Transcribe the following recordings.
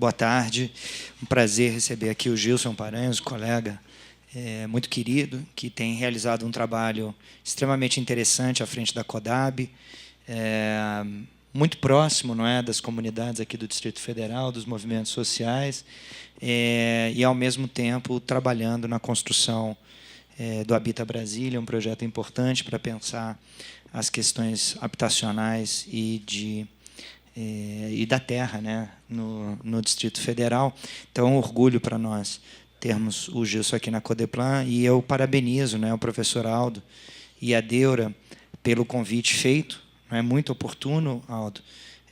boa tarde. Um prazer receber aqui o Gilson Paranhos, colega muito querido, que tem realizado um trabalho extremamente interessante à frente da CODAB, muito próximo, não é, das comunidades aqui do Distrito Federal, dos movimentos sociais, e, ao mesmo tempo, trabalhando na construção do Habita Brasília, um projeto importante para pensar as questões habitacionais e da terra, né, no Distrito Federal. Então, é um orgulho para nós termos o Gilson aqui na Codeplan, e eu parabenizo, né, o professor Aldo e a Deura pelo convite feito. É muito oportuno, Aldo,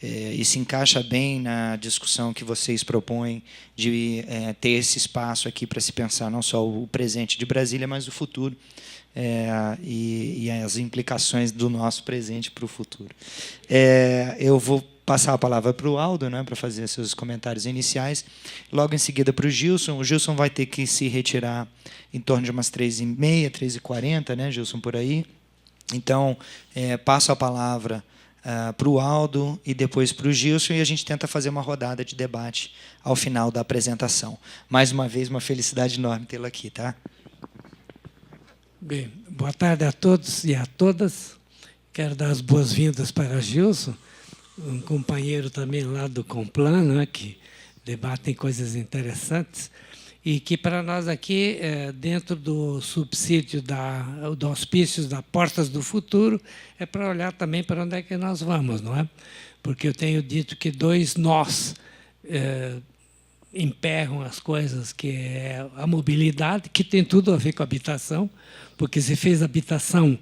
e se encaixa bem na discussão que vocês propõem de ter esse espaço aqui para se pensar não só o presente de Brasília, mas o futuro, e as implicações do nosso presente para o futuro. Eu vou passar a palavra para o Aldo, né, para fazer seus comentários iniciais, logo em seguida para o Gilson. O Gilson vai ter que se retirar em torno de umas 3h30, 3h40, né, Gilson, por aí. Então, passo a palavra para o Aldo e depois para o Gilson, e a gente tenta fazer uma rodada de debate ao final da apresentação. Mais uma vez, uma felicidade enorme tê-lo aqui. Tá? Bem, boa tarde a todos e a todas. Quero dar as boas-vindas para Gilson, um companheiro também lá do Complan, né, que debatem coisas interessantes, e que para nós aqui, dentro do subsídio do auspício da Portas do Futuro, é para olhar também para onde é que nós vamos, não é? Porque eu tenho dito que dois nós emperram as coisas, que é a mobilidade, que tem tudo a ver com a habitação, porque se fez habitação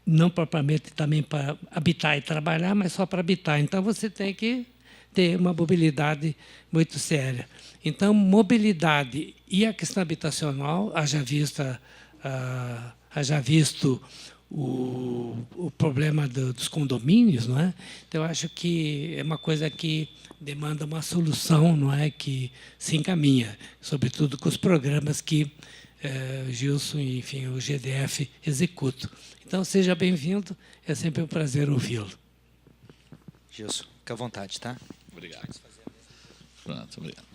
não propriamente também para habitar e trabalhar, mas só para habitar. Então, você tem que ter uma mobilidade muito séria. Então, mobilidade e a questão habitacional, haja visto o problema dos condomínios, não é? Então, eu acho que é uma coisa que demanda uma solução, não é, que se encaminha, sobretudo com os programas que Gilson e, enfim, o GDF executam. Então, seja bem-vindo, é sempre um prazer ouvi-lo. Gilson, fica à vontade, tá? Obrigado. Pronto, obrigado.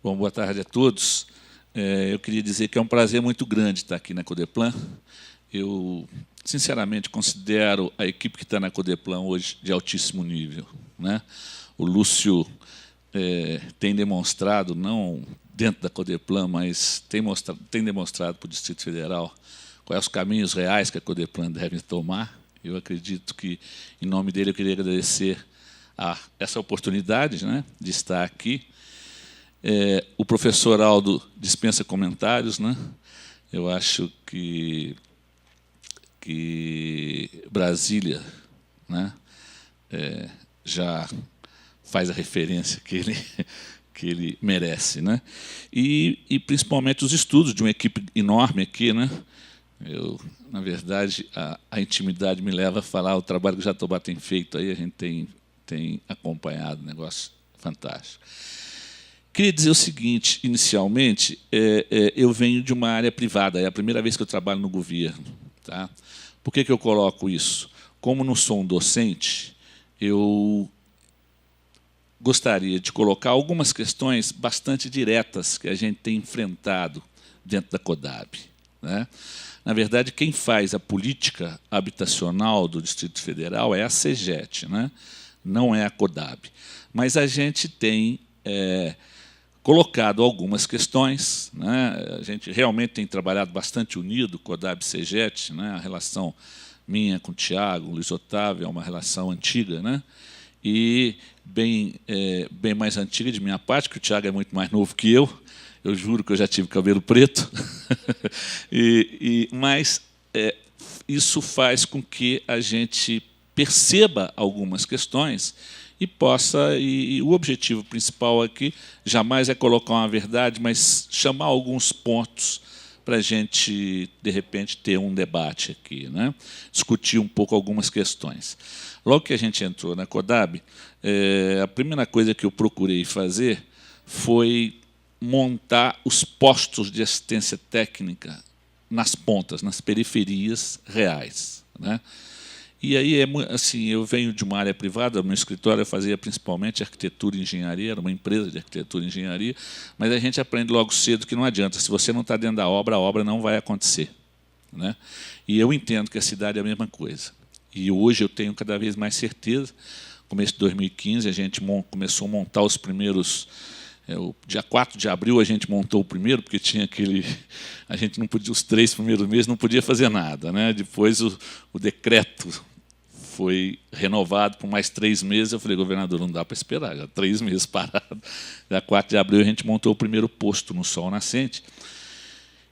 Bom, boa tarde a todos. Eu queria dizer que é um prazer muito grande estar aqui na Codeplan. Eu, sinceramente, considero a equipe que está na Codeplan hoje de altíssimo nível, né? O Lúcio tem demonstrado, não dentro da Codeplan, mas tem demonstrado para o Distrito Federal quais os caminhos reais que a Codeplan deve tomar. Eu acredito que, em nome dele, eu queria agradecer essa oportunidade, né, de estar aqui. O professor Aldo dispensa comentários, né? Eu acho que Brasília, né, já faz a referência que ele merece, né? E principalmente os estudos de uma equipe enorme aqui, né? Na verdade, a intimidade me leva a falar o trabalho que o Jatobá tem feito aí, a gente tem acompanhado, negócio fantástico. Queria dizer o seguinte, inicialmente, eu venho de uma área privada, é a primeira vez que eu trabalho no governo. Tá? Por que eu coloco isso? Como não sou um docente, eu gostaria de colocar algumas questões bastante diretas que a gente tem enfrentado dentro da CODAB, né? Na verdade, quem faz a política habitacional do Distrito Federal é a CEGET, né? Não é a CODAB. Mas a gente tem colocado algumas questões, né? A gente realmente tem trabalhado bastante unido, CODAB e CEGET, né? A relação minha com o Tiago, Luiz Otávio, é uma relação antiga, né? E bem mais antiga de minha parte, que o Tiago é muito mais novo que eu. Eu juro que eu já tive cabelo preto. Mas isso faz com que a gente perceba algumas questões e possa... E o objetivo principal aqui jamais é colocar uma verdade, mas chamar alguns pontos para a gente, de repente, ter um debate aqui, né? Discutir um pouco algumas questões. Logo que a gente entrou na CODAB, a primeira coisa que eu procurei fazer foi montar os postos de assistência técnica nas pontas, nas periferias reais, né? E aí, assim, eu venho de uma área privada, no meu escritório eu fazia principalmente arquitetura e engenharia, era uma empresa de arquitetura e engenharia, mas a gente aprende logo cedo que não adianta, se você não está dentro da obra, a obra não vai acontecer, né? E eu entendo que a cidade é a mesma coisa. E hoje eu tenho cada vez mais certeza. No começo de 2015, a gente começou a montar os primeiros... O dia 4 de abril a gente montou o primeiro, porque tinha aquele... A gente não podia, os 3 primeiros meses não podia fazer nada, né? Depois o decreto foi renovado por mais 3 meses. Eu falei, governador, não dá para esperar, já 3 meses parado. Dia 4 de abril a gente montou o primeiro posto no Sol Nascente.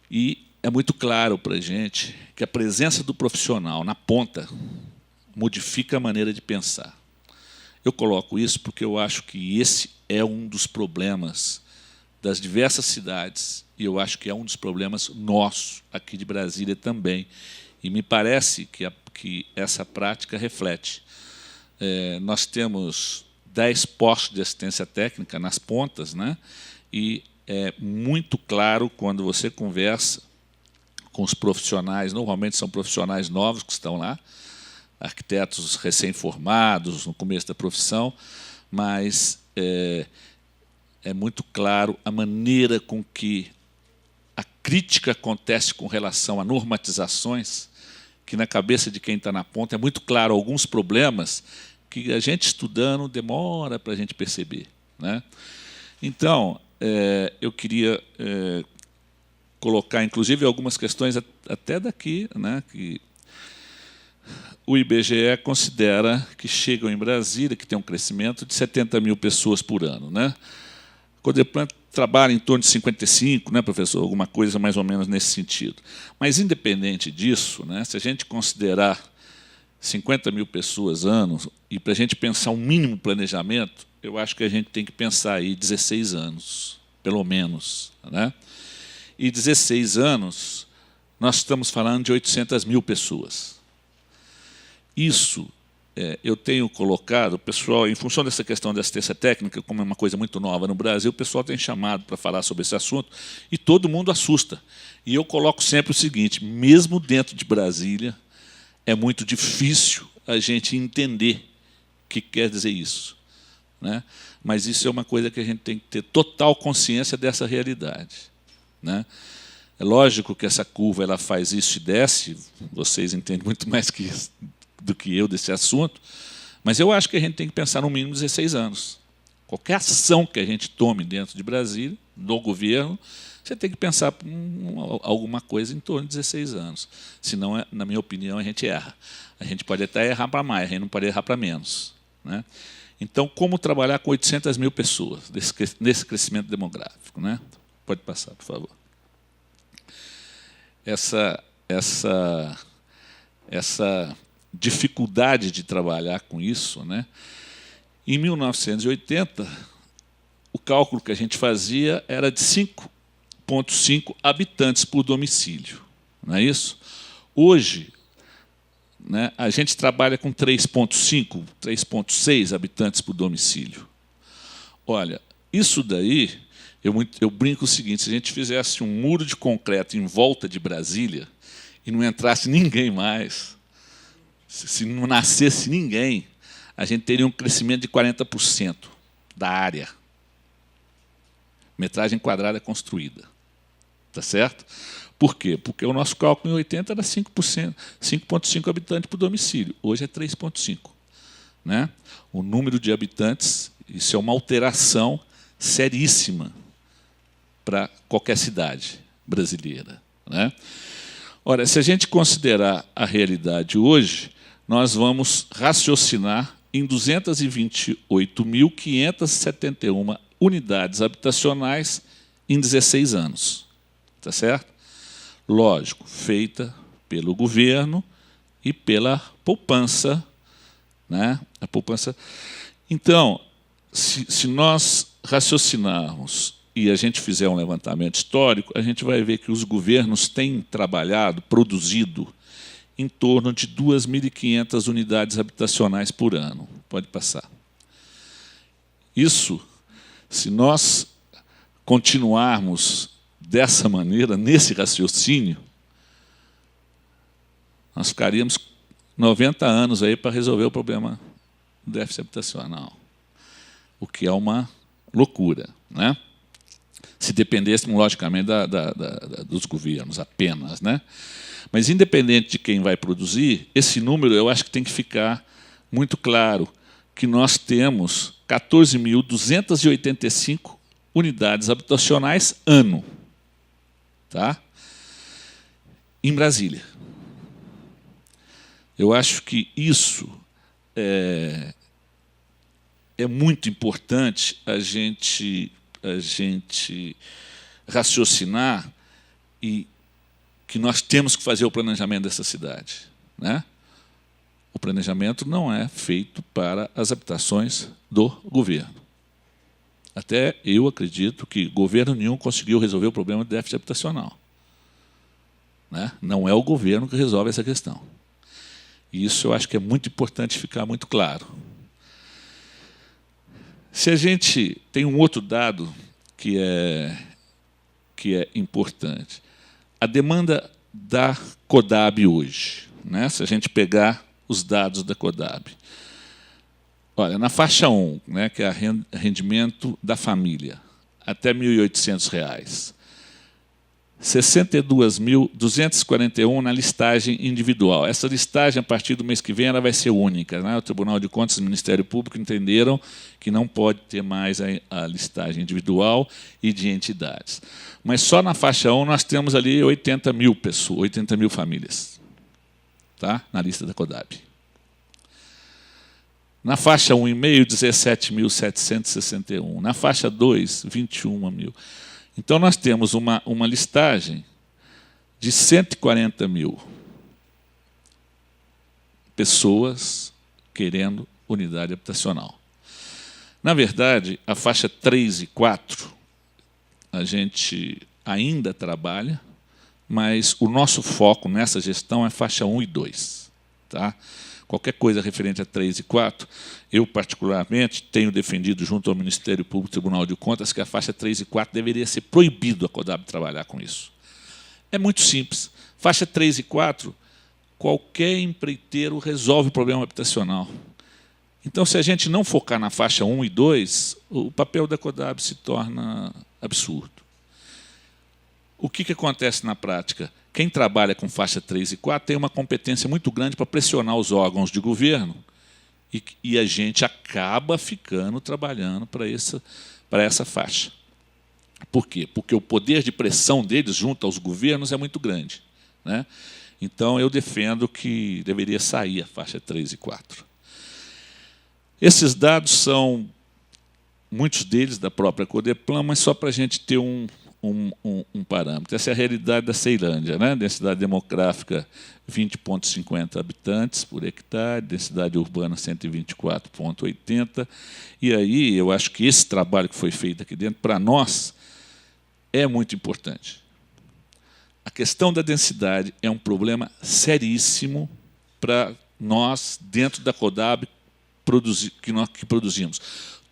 E é muito claro para a gente que a presença do profissional na ponta modifica a maneira de pensar. Eu coloco isso porque eu acho que esse é um dos problemas das diversas cidades, e eu acho que é um dos problemas nossos, aqui de Brasília também. E me parece que essa prática reflete. Nós temos 10 postos de assistência técnica nas pontas, né? E é muito claro quando você conversa com os profissionais, normalmente são profissionais novos que estão lá, arquitetos recém-formados, no começo da profissão, mas é muito claro a maneira com que a crítica acontece com relação a normatizações, que na cabeça de quem está na ponta é muito claro alguns problemas que a gente estudando demora para a gente perceber, né? Então, eu queria colocar, inclusive, algumas questões até daqui, né, que o IBGE considera que chegam em Brasília, que tem um crescimento de 70 mil pessoas por ano, né? A Codeplan trabalha em torno de 55, né, professor? Alguma coisa mais ou menos nesse sentido. Mas, independente disso, né, se a gente considerar 50 mil pessoas ano, e para a gente pensar um mínimo planejamento, eu acho que a gente tem que pensar aí 16 anos, pelo menos, né? E 16 anos, nós estamos falando de 800 mil pessoas. Isso eu tenho colocado, o pessoal, em função dessa questão da assistência técnica, como é uma coisa muito nova no Brasil, o pessoal tem chamado para falar sobre esse assunto, e todo mundo assusta. E eu coloco sempre o seguinte, mesmo dentro de Brasília, é muito difícil a gente entender o que quer dizer isso, né? Mas isso é uma coisa que a gente tem que ter total consciência dessa realidade, né? É lógico que essa curva ela faz isso e desce, vocês entendem muito mais que isso, do que eu desse assunto, mas eu acho que a gente tem que pensar no mínimo 16 anos. Qualquer ação que a gente tome dentro de Brasília, do governo, você tem que pensar alguma coisa em torno de 16 anos. Senão, na minha opinião, a gente erra. A gente pode até errar para mais, a gente não pode errar para menos, né? Então, como trabalhar com 800 mil pessoas nesse crescimento demográfico, né? Pode passar, por favor. Essa dificuldade de trabalhar com isso, né? Em 1980, o cálculo que a gente fazia era de 5,5 habitantes por domicílio, não é isso? Hoje, né, a gente trabalha com 3,5, 3,6 habitantes por domicílio. Olha, isso daí, eu brinco o seguinte, se a gente fizesse um muro de concreto em volta de Brasília e não entrasse ninguém mais, se não nascesse ninguém, a gente teria um crescimento de 40% da área. Metragem quadrada construída. Tá certo? Por quê? Porque o nosso cálculo em 80 era 5,5 habitantes por domicílio. Hoje é 3,5. Né? O número de habitantes, isso é uma alteração seríssima para qualquer cidade brasileira, né? Ora, se a gente considerar a realidade hoje, nós vamos raciocinar em 228.571 unidades habitacionais em 16 anos. Tá certo? Lógico, feita pelo governo e pela poupança, né? A poupança. Então, se nós raciocinarmos e a gente fizer um levantamento histórico, a gente vai ver que os governos têm trabalhado, produzido, em torno de 2.500 unidades habitacionais por ano. Pode passar. Isso, se nós continuarmos dessa maneira, nesse raciocínio, nós ficaríamos 90 anos aí para resolver o problema do déficit habitacional, o que é uma loucura, né? Se dependêssemos, logicamente, dos governos apenas, né? Mas, independente de quem vai produzir, esse número eu acho que tem que ficar muito claro, que nós temos 14.285 unidades habitacionais ano, tá? Em Brasília. Eu acho que isso é muito importante a gente raciocinar, e que nós temos que fazer o planejamento dessa cidade, né? O planejamento não é feito para as habitações do governo. Até eu acredito que governo nenhum conseguiu resolver o problema do déficit habitacional, né? Não é o governo que resolve essa questão. E isso eu acho que é muito importante ficar muito claro. Se a gente tem um outro dado que é importante, a demanda da CODAB hoje, né? Se a gente pegar os dados da CODAB, olha, na faixa 1, né, que é rendimento da família, até R$ 1.800, 62.241 na listagem individual. Essa listagem, a partir do mês que vem, ela vai ser única, né? O Tribunal de Contas e o Ministério Público entenderam que não pode ter mais a listagem individual e de entidades. Mas só na faixa 1 nós temos ali 80 mil pessoas, 80 mil famílias, tá? Na lista da CODAB. Na faixa 1,5, 17.761. Na faixa 2, 21 mil. Então, nós temos uma listagem de 140 mil pessoas querendo unidade habitacional. Na verdade, a faixa 3 e 4, a gente ainda trabalha, mas o nosso foco nessa gestão é faixa 1 e 2. Tá? Qualquer coisa referente a 3 e 4, eu, particularmente, tenho defendido junto ao Ministério Público e Tribunal de Contas que a faixa 3 e 4 deveria ser proibido a CODAB trabalhar com isso. É muito simples. Faixa 3 e 4, qualquer empreiteiro resolve o problema habitacional. Então, se a gente não focar na faixa 1 e 2, o papel da CODAB se torna absurdo. O que acontece na prática? Quem trabalha com faixa 3 e 4 tem uma competência muito grande para pressionar os órgãos de governo, e a gente acaba ficando trabalhando para essa faixa. Por quê? Porque o poder de pressão deles junto aos governos é muito grande, né? Então, eu defendo que deveria sair a faixa 3 e 4. Esses dados são, muitos deles, da própria Codeplan, mas só para a gente ter um parâmetro. Essa é a realidade da Ceilândia, né? Densidade demográfica 20,50 habitantes por hectare, densidade urbana 124,80. E aí eu acho que esse trabalho que foi feito aqui dentro, para nós, é muito importante. A questão da densidade é um problema seríssimo para nós, dentro da CODAB, que produzimos.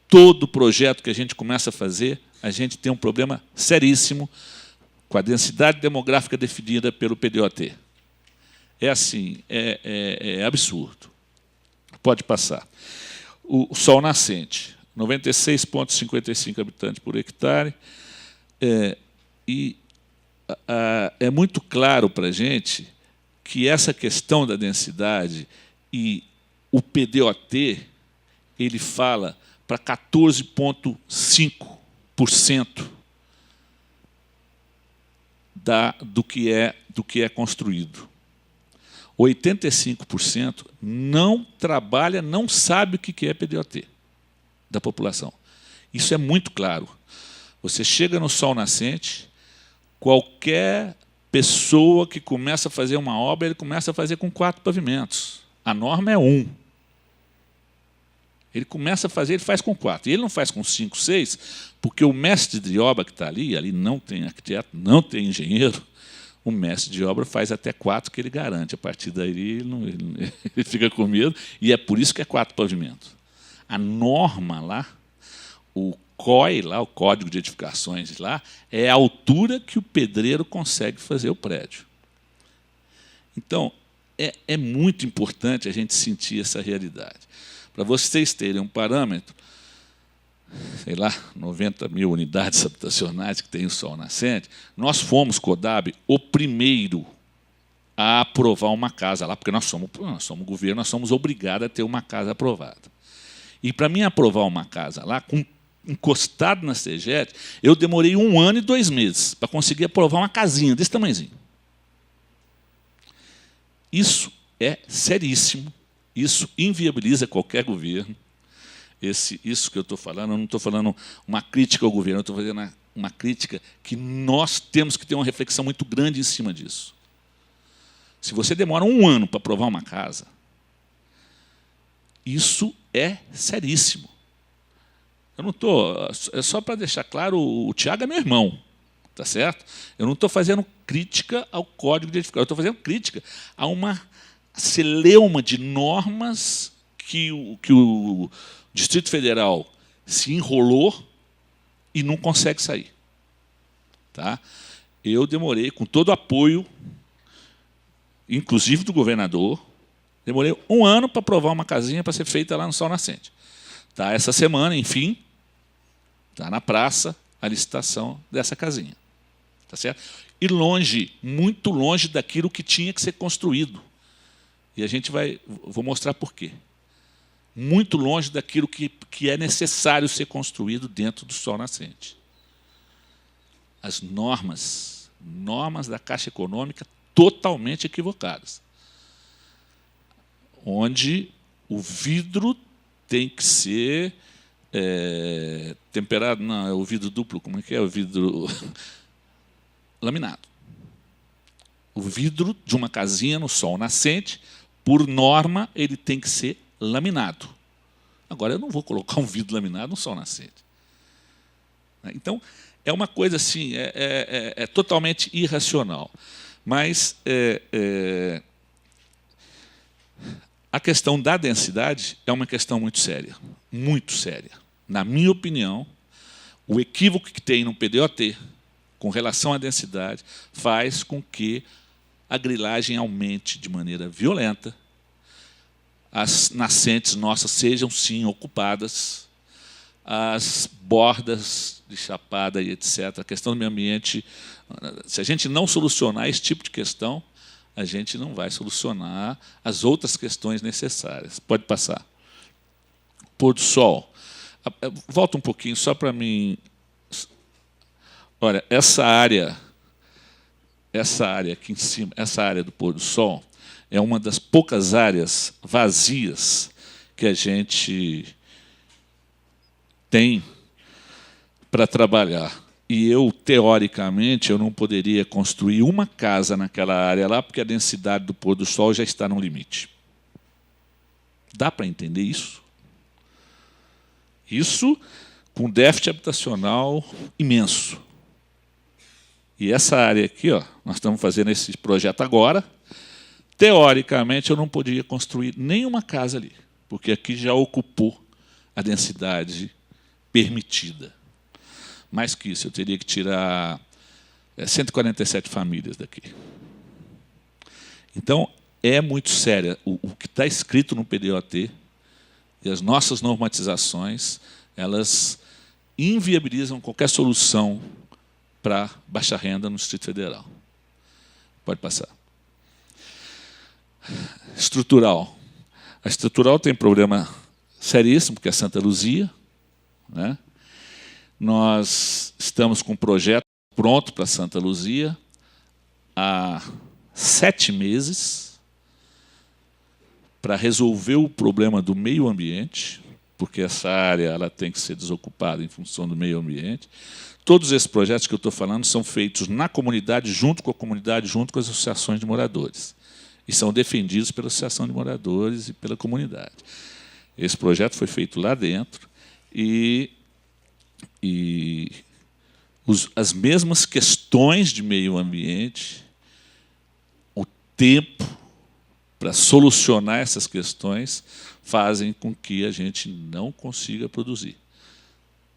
Todo projeto que a gente começa a fazer, a gente tem um problema seríssimo com a densidade demográfica definida pelo PDOT. É assim, é absurdo. Pode passar. O sol nascente, 96,55 habitantes por hectare. É muito claro para a gente que essa questão da densidade e o PDOT, ele fala para 14,5% do que é construído. 85% não trabalha, não sabe o que é PDOT da população. Isso é muito claro. Você chega no sol nascente, qualquer pessoa que começa a fazer uma obra, ele começa a fazer com 4 pavimentos. A norma é 1. Ele começa a fazer, ele faz com 4. E ele não faz com 5, 6, porque o mestre de obra que está ali não tem arquiteto, não tem engenheiro, o mestre de obra faz até 4 que ele garante. A partir daí ele fica com medo, e é por isso que é 4 pavimentos. A norma lá, o COI, lá, o Código de Edificações, lá, é a altura que o pedreiro consegue fazer o prédio. Então, é muito importante a gente sentir essa realidade. Para vocês terem um parâmetro, sei lá, 90 mil unidades habitacionais que tem o sol nascente, nós fomos, CODAB, o primeiro a aprovar uma casa lá, porque nós somos governo, nós somos obrigados a ter uma casa aprovada. E, para mim, aprovar uma casa lá, encostado na CEGED, eu demorei 1 ano e 2 meses para conseguir aprovar uma casinha desse tamanhozinho. Isso é seríssimo, isso inviabiliza qualquer governo. Isso que eu estou falando, eu não estou falando uma crítica ao governo, eu estou fazendo uma crítica que nós temos que ter uma reflexão muito grande em cima disso. Se você demora 1 ano para aprovar uma casa, isso é seríssimo. Eu não estou. É só para deixar claro, o Tiago é meu irmão, tá certo? Eu não estou fazendo crítica ao Código de Edificação, eu estou fazendo crítica a uma celeuma de normas que o Distrito Federal se enrolou e não consegue sair. Tá? Eu demorei, com todo o apoio, inclusive do governador, demorei 1 ano para aprovar uma casinha para ser feita lá no Sol Nascente. Tá, essa semana, enfim, está na praça a licitação dessa casinha. Tá certo? E longe, muito longe daquilo que tinha que ser construído. E a gente vou mostrar por quê. Muito longe daquilo que é necessário ser construído dentro do Sol Nascente. As normas da Caixa Econômica totalmente equivocadas. Onde o vidro tem que ser temperado, não, é o vidro duplo, como é que é? O vidro laminado. O vidro de uma casinha no Sol Nascente, por norma, ele tem que ser laminado. Agora, eu não vou colocar um vidro laminado no Sol Nascente. Então, é uma coisa assim, é totalmente irracional. Mas a questão da densidade é uma questão muito séria, muito séria. Na minha opinião, o equívoco que tem no PDOT com relação à densidade faz com que a grilagem aumente de maneira violenta, as nascentes nossas sejam, sim, ocupadas, as bordas de chapada e etc. A questão do meio ambiente, se a gente não solucionar esse tipo de questão, a gente não vai solucionar as outras questões necessárias. Pode passar. Pôr do sol. Volta um pouquinho, só para mim. Olha, essa área aqui em cima, essa área do pôr do sol, é uma das poucas áreas vazias que a gente tem para trabalhar. E eu, teoricamente, eu não poderia construir uma casa naquela área lá, porque a densidade do pôr do sol já está no limite. Dá para entender isso? Isso com déficit habitacional imenso. E essa área aqui, ó, nós estamos fazendo esse projeto agora. Teoricamente, eu não poderia construir nenhuma casa ali, porque aqui já ocupou a densidade permitida. Mais que isso, eu teria que tirar 147 famílias daqui. Então, é muito séria. O que está escrito no PDOT e as nossas normatizações, elas inviabilizam qualquer solução para baixa renda no Distrito Federal. Pode passar. Estrutural. A estrutural tem problema seríssimo, que é Santa Luzia, né? Nós estamos com um projeto pronto para Santa Luzia há 7 meses para resolver o problema do meio ambiente, porque essa área ela tem que ser desocupada em função do meio ambiente. Todos esses projetos que eu estou falando são feitos na comunidade, junto com a comunidade, junto com as associações de moradores. E são defendidos pela Associação de Moradores e pela comunidade. Esse projeto foi feito lá dentro e as mesmas questões de meio ambiente, o tempo para solucionar essas questões fazem com que a gente não consiga produzir.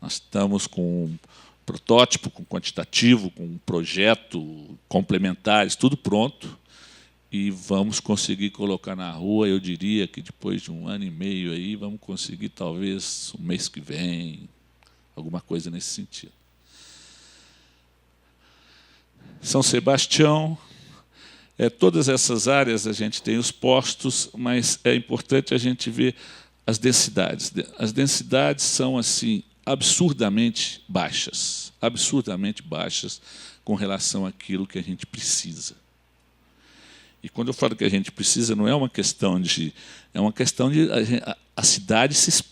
Nós estamos com um protótipo, com quantitativo, com um projeto complementares, tudo pronto, e vamos conseguir colocar na rua, eu diria que depois de 1 ano e meio aí, vamos conseguir talvez o mês que vem, alguma coisa nesse sentido. São Sebastião, todas essas áreas a gente tem os postos, mas é importante a gente ver as densidades. As densidades são assim absurdamente baixas com relação àquilo que a gente precisa. E quando eu falo que a gente precisa, não é uma questão de... É uma questão de... A cidade se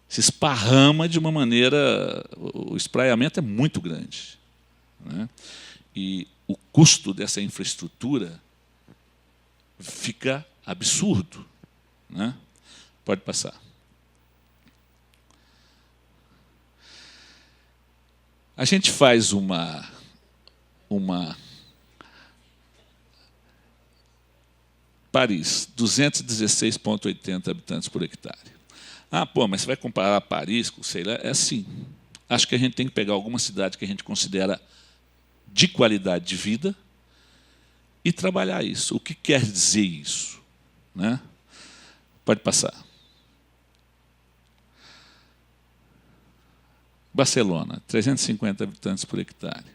esparrama de uma maneira... O espraiamento é muito grande, né? E o custo dessa infraestrutura fica absurdo, né? Pode passar. A gente faz uma Paris, 216,80 habitantes por hectare. Pô, mas você vai comparar Paris com, sei lá, é assim. Acho que a gente tem que pegar alguma cidade que a gente considera de qualidade de vida e trabalhar isso. O que quer dizer isso, né? Pode passar. Barcelona, 350 habitantes por hectare.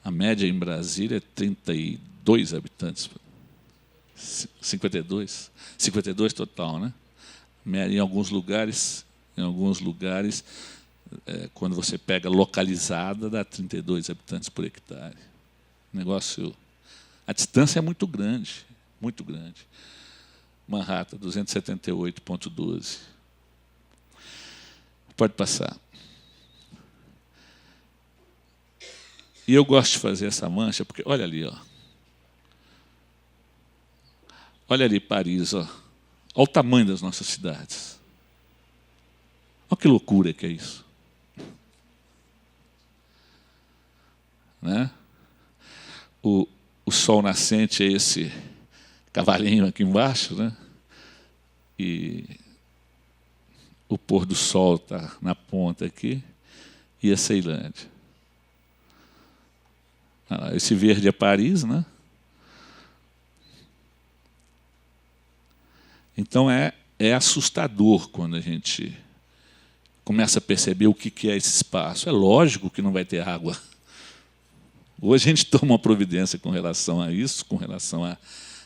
A média em Brasília é 32 habitantes. 52? 52 total, né? Em alguns lugares, quando você pega localizada, dá 32 habitantes por hectare. Negócio... A distância é muito grande, muito grande. Manhattan, 278,12. Pode passar. E eu gosto de fazer essa mancha, porque olha ali, ó. Olha ali Paris, ó. Olha o tamanho das nossas cidades. Olha que loucura que é isso. Né? O sol nascente é esse cavalinho aqui embaixo, né? E o pôr do sol está na ponta aqui, e a Ceilândia. Esse verde é Paris, né? Então é assustador quando a gente começa a perceber o que é esse espaço. É lógico que não vai ter água. Hoje a gente toma uma providência com relação a isso, com relação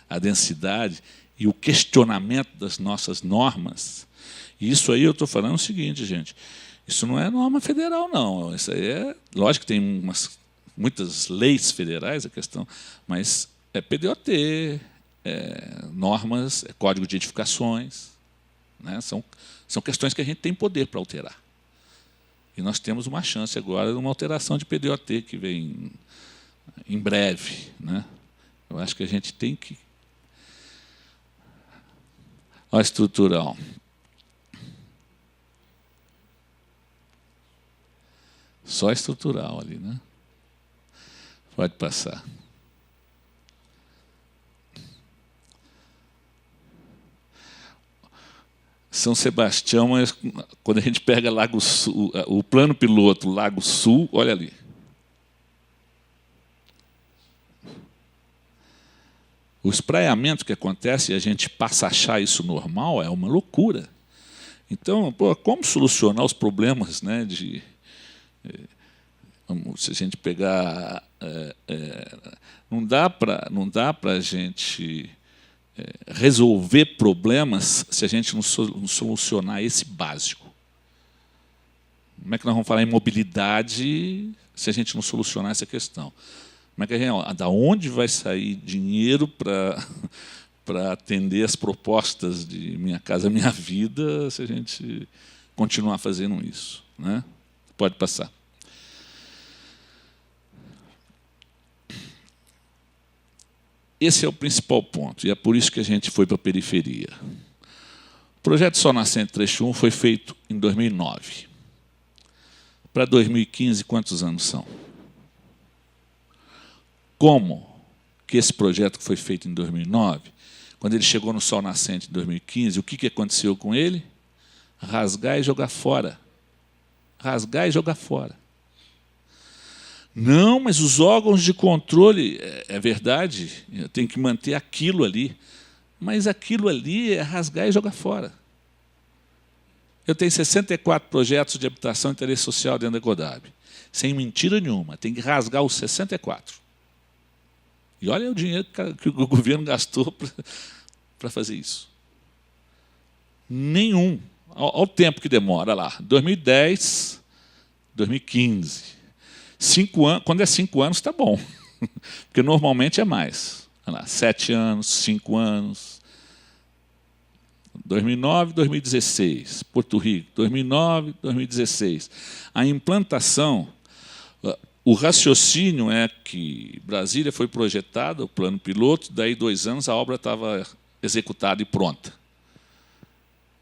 à densidade e o questionamento das nossas normas. E isso aí eu estou falando o seguinte, gente, isso não é norma federal, não. Isso aí lógico que tem muitas leis federais, a questão, mas é PDOT, normas, código de edificações, né? São questões que a gente tem poder para alterar. E nós temos uma chance agora de uma alteração de PDOT que vem em breve, né? Eu acho que a gente tem que... Olha a estrutural. Só estrutural ali, né? Pode passar. São Sebastião, mas quando a gente pega Lago Sul, o plano piloto Lago Sul, olha ali. O espraiamento que acontece e a gente passa a achar isso normal é uma loucura. Então, como solucionar os problemas, né, se a gente pegar... não dá para a gente resolver problemas se a gente não solucionar esse básico. Como é que nós vamos falar em mobilidade se a gente não solucionar essa questão? Como é que da onde vai sair dinheiro para atender as propostas de Minha Casa Minha Vida se a gente continuar fazendo isso, né? Pode passar. Esse é o principal ponto, e é por isso que a gente foi para a periferia. O projeto Sol Nascente Trecho 1 foi feito em 2009. Para 2015, quantos anos são? Como que esse projeto que foi feito em 2009, quando ele chegou no Sol Nascente em 2015, o que aconteceu com ele? Rasgar e jogar fora. Rasgar e jogar fora. Não, mas os órgãos de controle, é verdade, eu tenho que manter aquilo ali. Mas aquilo ali é rasgar e jogar fora. Eu tenho 64 projetos de habitação e interesse social dentro da CODAB. Sem mentira nenhuma, tem que rasgar os 64. E olha o dinheiro que o governo gastou para fazer isso. Nenhum. Olha o tempo que demora lá. 2010, 2015. 5 anos, quando é 5 anos, está bom. Porque normalmente é mais. Olha lá, 7 anos, 5 anos. 2009, 2016. Porto Rico, 2009, 2016. A implantação, o raciocínio é que Brasília foi projetada, o plano piloto, daí 2 anos a obra estava executada e pronta.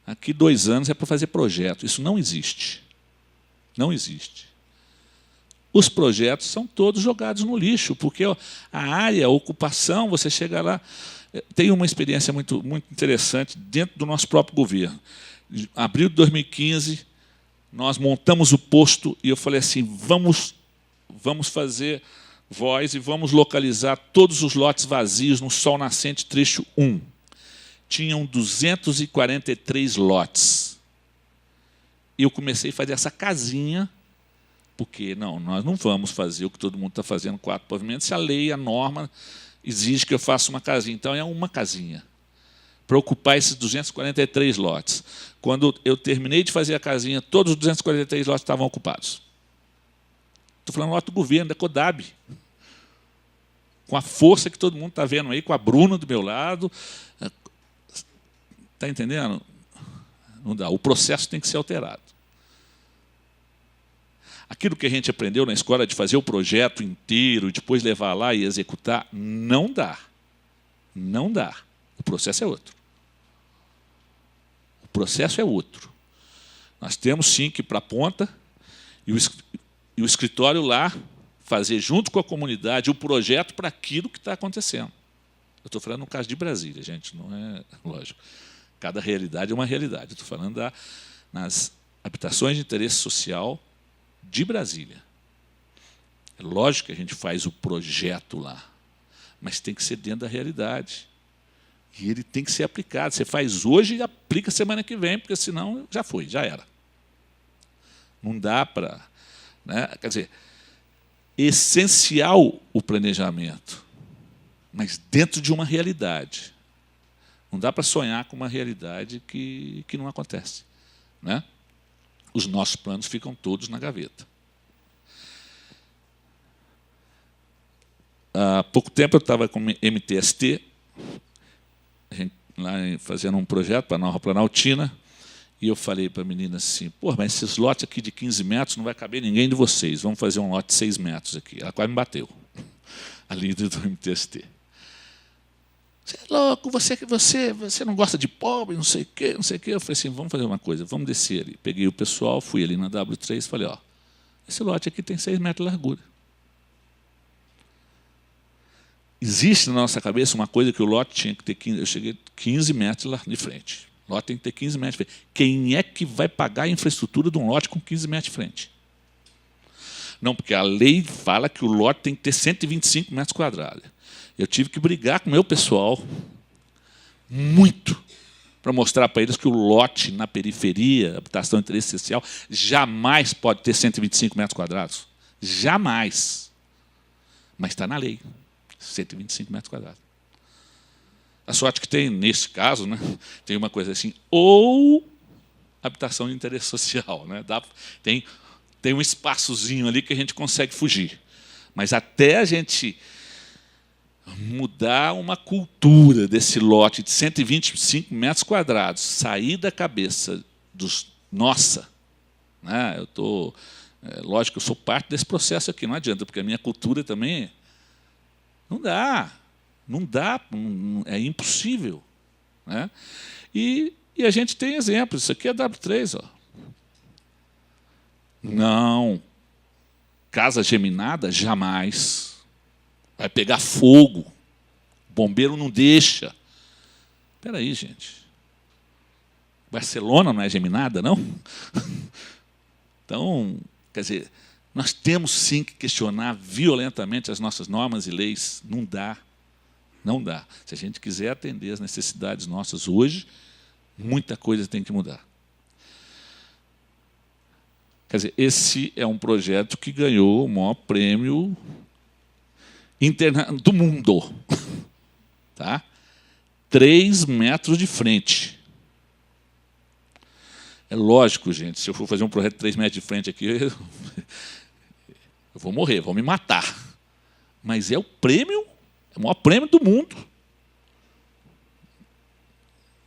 Aqui 2 anos é para fazer projeto. Isso não existe. Não existe. Os projetos são todos jogados no lixo, porque a área, a ocupação, você chega lá... Tem uma experiência muito interessante dentro do nosso próprio governo. Em abril de 2015, nós montamos o posto e eu falei assim, vamos fazer voz e vamos localizar todos os lotes vazios no Sol Nascente, trecho 1. Tinham 243 lotes. E eu comecei a fazer essa casinha, porque nós não vamos fazer o que todo mundo está fazendo, 4 pavimentos, se a lei, a norma... exige que eu faça uma casinha. Então, é uma casinha para ocupar esses 243 lotes. Quando eu terminei de fazer a casinha, todos os 243 lotes estavam ocupados. Estou falando do lote do governo, da CODAB. Com a força que todo mundo está vendo aí, com a Bruna do meu lado. Está entendendo? Não dá. O processo tem que ser alterado. Aquilo que a gente aprendeu na escola de fazer o projeto inteiro e depois levar lá e executar, não dá. Não dá. O processo é outro. O processo é outro. Nós temos, sim, que ir para a ponta e o escritório lá fazer, junto com a comunidade, o projeto para aquilo que está acontecendo. Eu estou falando no caso de Brasília, gente, não é lógico. Cada realidade é uma realidade. Eu estou falando nas habitações de interesse social de Brasília. É lógico que a gente faz o projeto lá, mas tem que ser dentro da realidade. E ele tem que ser aplicado. Você faz hoje e aplica semana que vem, porque senão já foi, já era. Não dá para... né? Quer dizer, essencial o planejamento, mas dentro de uma realidade. Não dá para sonhar com uma realidade que não acontece. Né? Os nossos planos ficam todos na gaveta. Há pouco tempo eu estava com o MTST, a gente lá fazendo um projeto para a Nova Planaltina, e eu falei para a menina assim, pô, mas esses lotes aqui de 15 metros não vai caber ninguém de vocês, vamos fazer um lote de 6 metros aqui. Ela quase me bateu, a líder do MTST. Você é louco, você não gosta de pobre, não sei o quê, não sei o quê. Eu falei assim, vamos fazer uma coisa, vamos descer ali. Peguei o pessoal, fui ali na W3 e falei, ó, esse lote aqui tem 6 metros de largura. Existe na nossa cabeça uma coisa que o lote tinha que ter 15, eu cheguei 15 metros de frente. O lote tem que ter 15 metros de frente. Quem é que vai pagar a infraestrutura de um lote com 15 metros de frente? Não, porque a lei fala que o lote tem que ter 125 metros quadrados. Eu tive que brigar com o meu pessoal muito para mostrar para eles que o lote na periferia, habitação de interesse social, jamais pode ter 125 metros quadrados. Jamais. Mas está na lei. 125 metros quadrados. A sorte que tem, nesse caso, né, tem uma coisa assim, ou habitação de interesse social. Né, tem um espaçozinho ali que a gente consegue fugir. Mas até a gente mudar uma cultura desse lote de 125 metros quadrados, sair da cabeça dos... Nossa! Né, eu estou... lógico, eu sou parte desse processo aqui, não adianta, porque a minha cultura também... Não dá. Não dá, é impossível. Né? E a gente tem exemplos. Isso aqui é W3. Ó. Não. Casa geminada, jamais. Vai pegar fogo. O bombeiro não deixa. Espera aí, gente. Barcelona não é geminada, não? Então, quer dizer, Nós temos, sim, que questionar violentamente as nossas normas e leis. Não dá. Não dá. Se a gente quiser atender às necessidades nossas hoje, muita coisa tem que mudar. Quer dizer, esse é um projeto que ganhou o maior prêmio do mundo. Tá? 3 metros de frente. É lógico, gente, se eu for fazer um projeto de 3 metros de frente aqui, eu vou morrer, vão me matar. Mas é o maior prêmio do mundo.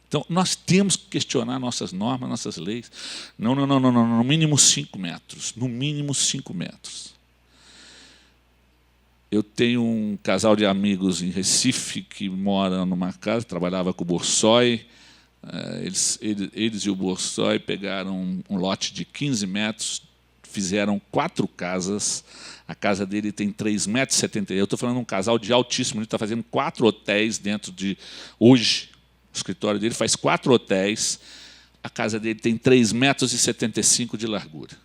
Então, nós temos que questionar nossas normas, nossas leis. Não, no mínimo 5 metros. No mínimo 5 metros. Eu tenho um casal de amigos em Recife que mora numa casa, trabalhava com o Borsoi. Eles e o Borsoi pegaram um lote de 15 metros, fizeram 4 casas. A casa dele tem 3,70 metros. Eu estou falando de um casal de altíssimo, ele está fazendo 4 hotéis dentro de... Hoje, o escritório dele faz 4 hotéis, a casa dele tem 3,75 metros de largura.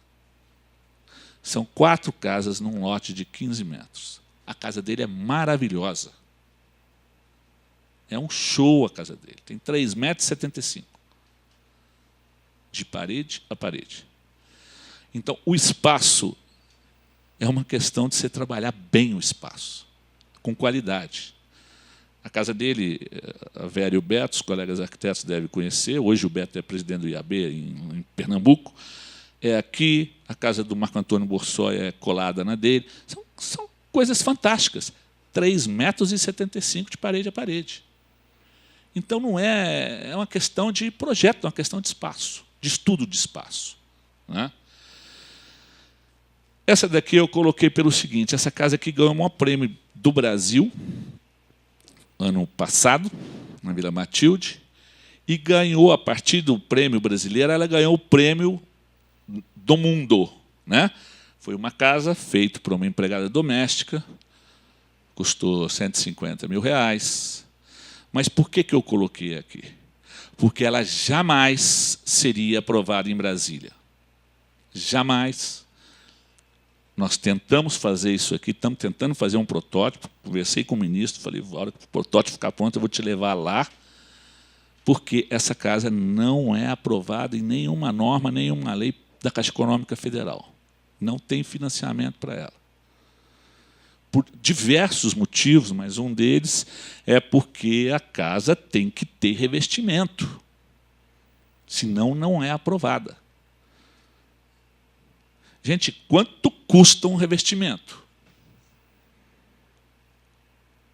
São 4 casas num lote de 15 metros. A casa dele é maravilhosa. É um show a casa dele. Tem 3,75 metros. De parede a parede. Então, o espaço é uma questão de você trabalhar bem o espaço, com qualidade. A casa dele, a Vera e o Beto, os colegas arquitetos devem conhecer. Hoje o Beto é presidente do IAB em Pernambuco. É aqui, a casa do Marco Antônio Borsoi é colada na dele. São coisas fantásticas. 3,75 metros de parede a parede. Então, não é uma questão de projeto, é uma questão de espaço, de estudo de espaço. Né? Essa daqui eu coloquei pelo seguinte, essa casa aqui ganhou o maior prêmio do Brasil, ano passado, na Vila Matilde, e ganhou, a partir do prêmio brasileiro, ela ganhou o prêmio do mundo. Né? Foi uma casa feita por uma empregada doméstica, custou R$150 mil. Mas por que eu coloquei aqui? Porque ela jamais seria aprovada em Brasília. Jamais. Nós tentamos fazer isso aqui, estamos tentando fazer um protótipo, conversei com o ministro, falei, a hora que o protótipo ficar pronto, eu vou te levar lá, porque essa casa não é aprovada em nenhuma norma, nenhuma lei da Caixa Econômica Federal. Não tem financiamento para ela. Por diversos motivos, mas um deles é porque a casa tem que ter revestimento, senão não é aprovada. Gente, quanto custa um revestimento?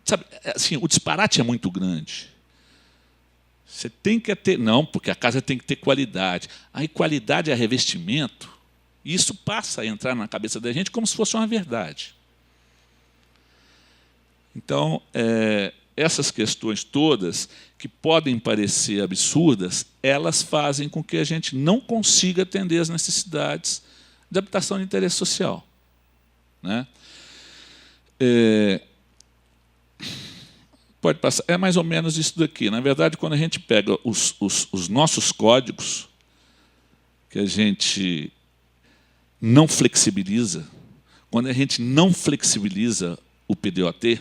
Sabe, assim, o disparate é muito grande. Você tem que ter... Não, porque a casa tem que ter qualidade. Aí qualidade é revestimento. E isso passa a entrar na cabeça da gente como se fosse uma verdade. Então, essas questões todas, que podem parecer absurdas, elas fazem com que a gente não consiga atender às necessidades de habitação de interesse social. Né? Pode passar. É mais ou menos isso daqui. Na verdade, quando a gente pega os nossos códigos, que a gente não flexibiliza, quando a gente não flexibiliza o PDOT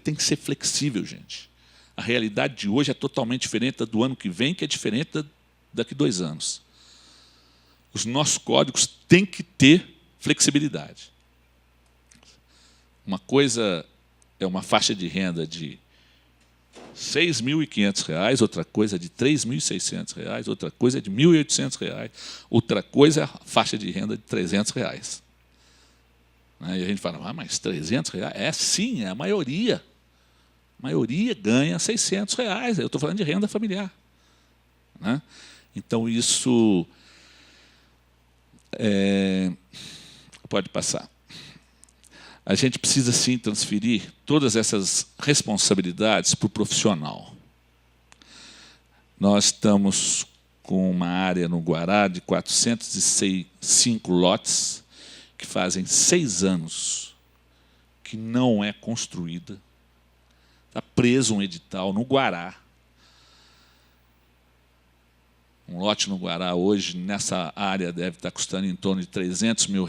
tem que ser flexível, gente. A realidade de hoje é totalmente diferente da do ano que vem, que é diferente daqui a 2 anos. Os nossos códigos têm que ter flexibilidade. Uma coisa é uma faixa de renda de R$ 6.500, outra coisa é de R$ 3.600, outra coisa é de R$ 1.800, outra coisa é a faixa de renda de R$ 300. E a gente fala, mas R$ 300? É sim, é a maioria. A maioria ganha R$ 600. Eu estou falando de renda familiar. Né? Então, isso... pode passar. A gente precisa, sim, transferir todas essas responsabilidades para o profissional. Nós estamos com uma área no Guará de 405 lotes, que fazem 6 anos que não é construída. Está preso um edital no Guará. Um lote no Guará hoje, nessa área, deve estar custando em torno de R$300 mil,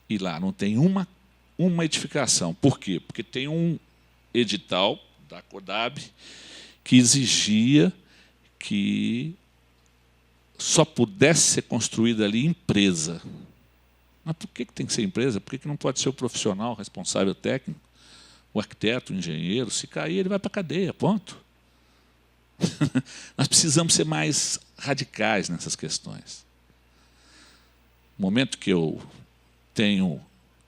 e lá não tem uma edificação. Por quê? Porque tem um edital da CODAB que exigia que só pudesse ser construída ali empresa. Mas por que tem que ser empresa? Por que não pode ser o profissional responsável técnico, o arquiteto, o engenheiro? Se cair, ele vai para a cadeia, ponto. Nós precisamos ser mais radicais nessas questões. No momento que eu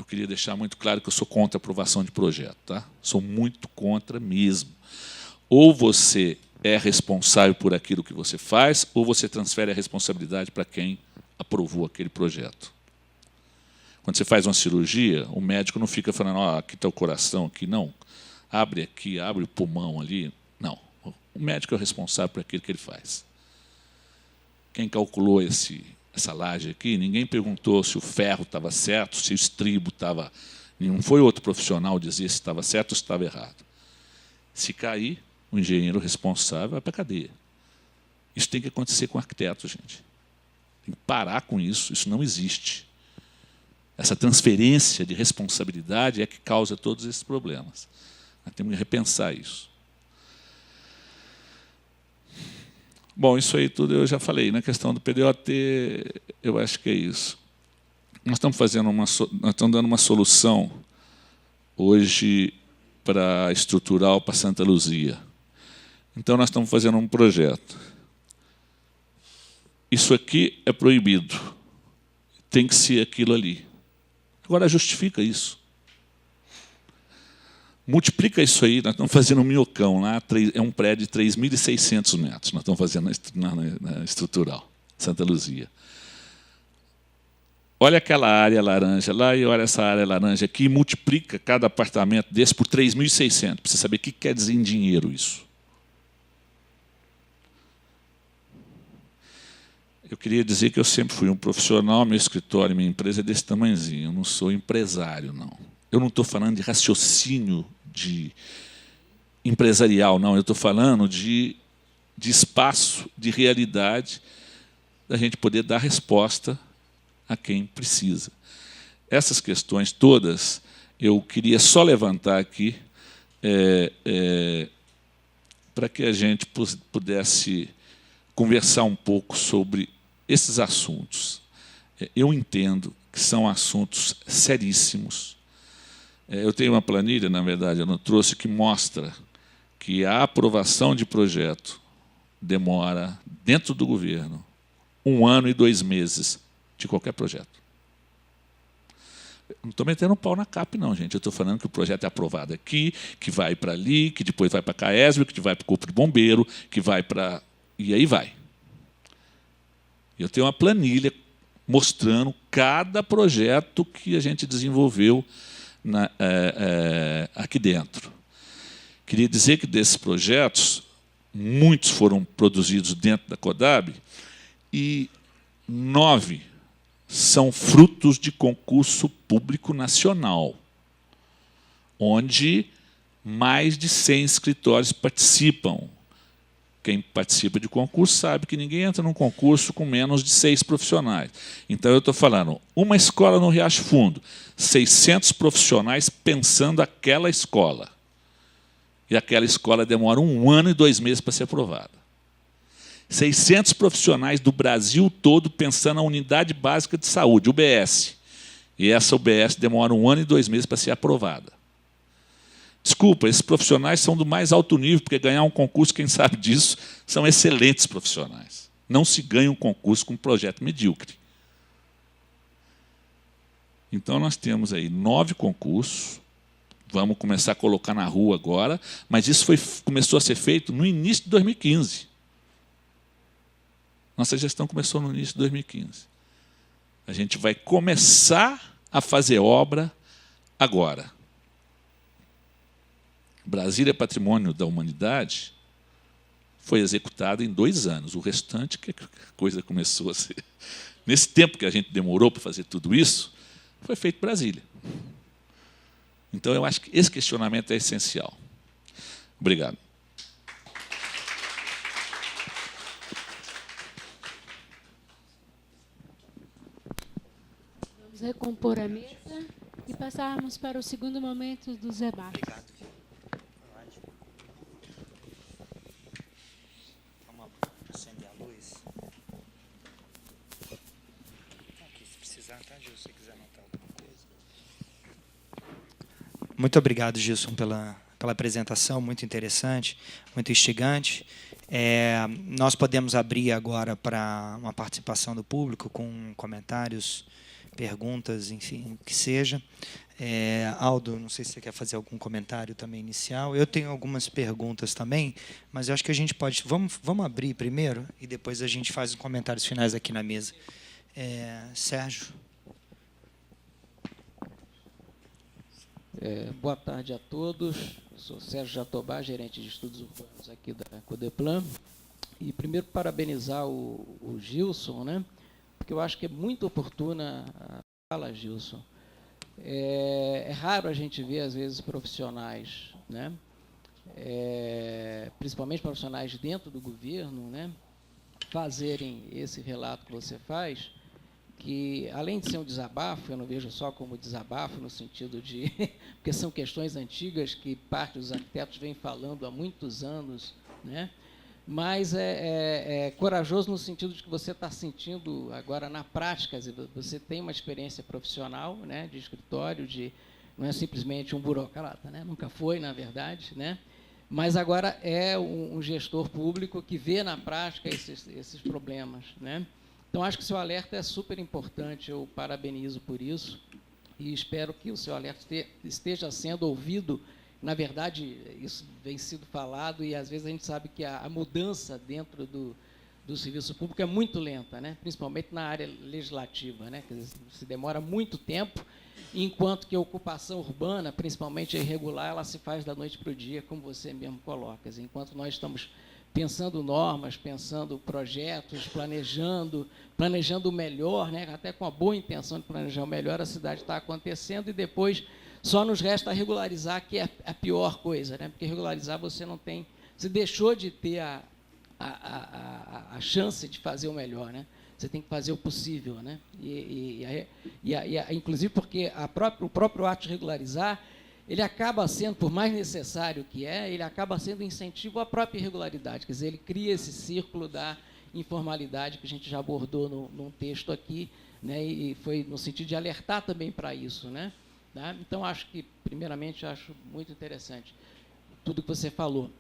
queria deixar muito claro que eu sou contra a aprovação de projeto, tá? Sou muito contra mesmo. Ou você é responsável por aquilo que você faz, ou você transfere a responsabilidade para quem aprovou aquele projeto. Quando você faz uma cirurgia, o médico não fica falando, aqui está o coração, aqui não. Abre aqui, abre o pulmão ali. Não. O médico é o responsável por aquilo que ele faz. Quem calculou essa laje aqui, ninguém perguntou se o ferro estava certo, se o estribo estava... Não foi outro profissional dizer se estava certo ou se estava errado. Se cair, o engenheiro responsável vai para a cadeia. Isso tem que acontecer com o arquiteto, gente. Tem que parar com isso, isso não existe. Essa transferência de responsabilidade é que causa todos esses problemas. Nós temos que repensar isso. Bom, isso aí tudo eu já falei. Na questão do PDOT, eu acho que é isso. Nós estamos dando uma solução hoje para estrutural para Santa Luzia. Então, nós estamos fazendo um projeto. Isso aqui é proibido. Tem que ser aquilo ali. Agora, justifica isso. Multiplica isso aí, nós estamos fazendo um minhocão lá, é um prédio de 3.600 metros, nós estamos fazendo na estrutural, Santa Luzia. Olha aquela área laranja lá e olha essa área laranja aqui, e multiplica cada apartamento desse por 3.600, para você saber o que quer dizer em dinheiro isso. Eu queria dizer que eu sempre fui um profissional, meu escritório, minha empresa é desse tamanhozinho, eu não sou empresário, não. Eu não estou falando de raciocínio empresarial, não. Eu estou falando de espaço, de realidade, da gente poder dar resposta a quem precisa. Essas questões todas, eu queria só levantar aqui para que a gente pudesse conversar um pouco sobre esses assuntos. Eu entendo que são assuntos seríssimos. Eu tenho uma planilha, na verdade, eu não trouxe, que mostra que a aprovação de projeto demora, dentro do governo, 1 ano e 2 meses de qualquer projeto. Eu não estou metendo um pau na CAP, não, gente. Eu estou falando que o projeto é aprovado aqui, que vai para ali, que depois vai para a CAESB, que vai para o Corpo de Bombeiro, que vai para... E aí vai. Eu tenho uma planilha mostrando cada projeto que a gente desenvolveu aqui dentro. Queria dizer que desses projetos, muitos foram produzidos dentro da CODAB e 9 são frutos de concurso público nacional, onde mais de 100 escritórios participam. Quem participa de concurso sabe que ninguém entra num concurso com menos de 6 profissionais. Então, eu estou falando, uma escola no Riacho Fundo, 600 profissionais pensando aquela escola. E aquela escola demora 1 ano e 2 meses para ser aprovada. 600 profissionais do Brasil todo pensando na Unidade Básica de Saúde, UBS. E essa UBS demora 1 ano e 2 meses para ser aprovada. Desculpa, esses profissionais são do mais alto nível, porque ganhar um concurso, quem sabe disso, são excelentes profissionais. Não se ganha um concurso com um projeto medíocre. Então, nós temos aí 9 concursos, vamos começar a colocar na rua agora, mas isso começou a ser feito no início de 2015. Nossa gestão começou no início de 2015. A gente vai começar a fazer obra agora. Brasília Patrimônio da Humanidade foi executado em 2 anos. O restante, que a coisa começou a ser... Nesse tempo que a gente demorou para fazer tudo isso, foi feito Brasília. Então, eu acho que esse questionamento é essencial. Obrigado. Vamos recompor a mesa e passarmos para o segundo momento dos debates. Obrigado. Vamos acender a luz. Aqui, se precisar, tá, Gilson? Se você quiser anotar alguma coisa. Muito obrigado, Gilson, pela apresentação, muito interessante, muito instigante. Nós podemos abrir agora para uma participação do público com comentários, perguntas, enfim, o que seja. Aldo, não sei se você quer fazer algum comentário também inicial. Eu tenho algumas perguntas também, mas eu acho que a gente pode... Vamos abrir primeiro e depois a gente faz os comentários finais aqui na mesa. Sérgio. Boa tarde a todos. Eu sou Sérgio Jatobá, gerente de estudos urbanos aqui da Codeplan. E primeiro parabenizar o Gilson, né? Porque eu acho que é muito oportuna a fala, Gilson. É raro a gente ver, às vezes, profissionais, né? Principalmente profissionais dentro do governo, né? Fazerem esse relato que você faz, que, além de ser um desabafo, eu não vejo só como desabafo, no sentido de... porque são questões antigas que parte dos arquitetos vem falando há muitos anos, né? Mas é corajoso no sentido de que você está sentindo agora na prática, você tem uma experiência profissional, né, de escritório, não é simplesmente um burocrata, né? Nunca foi, na verdade, né? Mas agora é um gestor público que vê na prática esses problemas, né? Então, acho que o seu alerta é super importante, eu parabenizo por isso e espero que o seu alerta esteja sendo ouvido. Na verdade, isso vem sido falado e, às vezes, a gente sabe que a mudança dentro do serviço público é muito lenta, né? Principalmente na área legislativa, né? Quer dizer, se demora muito tempo, enquanto que a ocupação urbana, principalmente a irregular, ela se faz da noite para o dia, como você mesmo coloca. Quer dizer, enquanto nós estamos pensando normas, pensando projetos, planejando o melhor, né? Até com a boa intenção de planejar o melhor, a cidade está acontecendo e depois só nos resta regularizar, que é a pior coisa, né? Porque regularizar você não tem... Você deixou de ter a chance de fazer o melhor, né? Você tem que fazer o possível, né? Inclusive porque o próprio ato de regularizar, ele acaba sendo, por mais necessário que ele acaba sendo incentivo à própria irregularidade. Quer dizer, ele cria esse círculo da informalidade que a gente já abordou num texto aqui, né? E foi no sentido de alertar também para isso, né? Tá? Então, acho que, primeiramente, acho muito interessante tudo que você falou.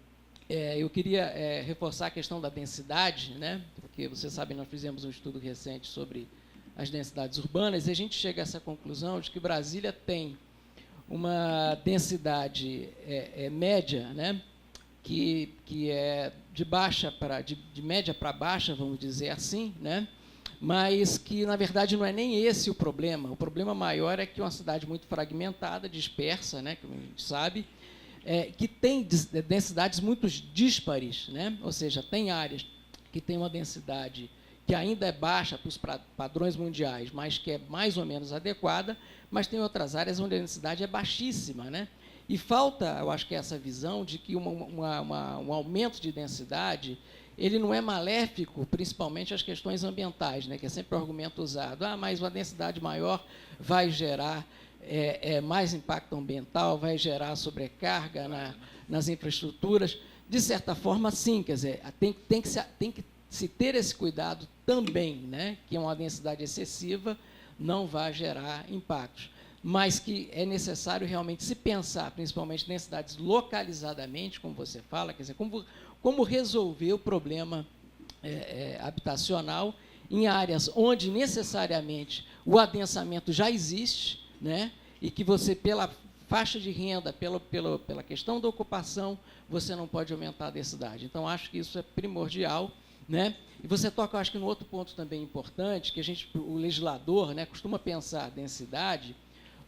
Eu queria reforçar a questão da densidade, né? Porque, você sabe, nós fizemos um estudo recente sobre as densidades urbanas e a gente chega a essa conclusão de que Brasília tem uma densidade média, né? Que é de média para baixa, vamos dizer assim, né? Mas que, na verdade, não é nem esse o problema. O problema maior é que é uma cidade muito fragmentada, dispersa, né, como a gente sabe, que tem densidades muito díspares, né? Ou seja, tem áreas que têm uma densidade que ainda é baixa para os padrões mundiais, mas que é mais ou menos adequada, mas tem outras áreas onde a densidade é baixíssima, né? E falta, eu acho que essa visão de que um aumento de densidade ele não é maléfico, principalmente às questões ambientais, né, que é sempre o argumento usado. Mas uma densidade maior vai gerar mais impacto ambiental, vai gerar sobrecarga nas infraestruturas. De certa forma, sim, quer dizer, tem que se ter esse cuidado também, né, que uma densidade excessiva não vai gerar impactos, mas que é necessário realmente se pensar, principalmente densidades localizadamente, como você fala, quer dizer, como resolver o problema habitacional em áreas onde necessariamente o adensamento já existe, né, e que você, pela faixa de renda, pela questão da ocupação, você não pode aumentar a densidade. Então, acho que isso é primordial, né? E você toca, eu acho que, no outro ponto também importante, que o legislador, né, costuma pensar a densidade